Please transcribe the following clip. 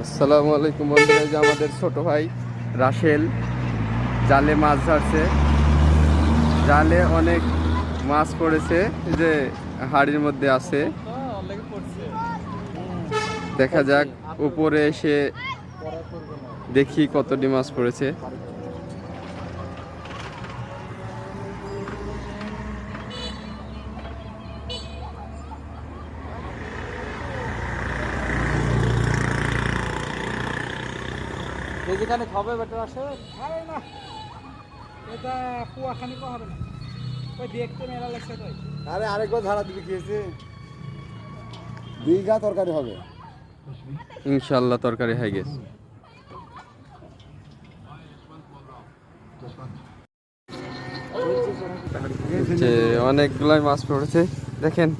আসসালামু আলাইকুম বন্ধুরা, যে আমাদের ছোট ভাই রাসেল জালে মাছ ধরছে। জালে অনেক মাছ পড়েছে, এই যে হাড়ির মধ্যে আছে। দেখা যাক উপরে এসে দেখি কতটি মাছ পড়েছে। যেখানে খাবে বেটার আসে আরে না, এটা কুয়াখানি কো হবে না। ওই দেখতে মেলা লাগছে তো। আরে আরেকবার ধারা দিবি খেয়েছে, দীঘা তরকারি হবে ইনশাল্লাহ তরকারি হয়ে গেছে। অনেকগুলাই মাছ পড়েছে দেখেন।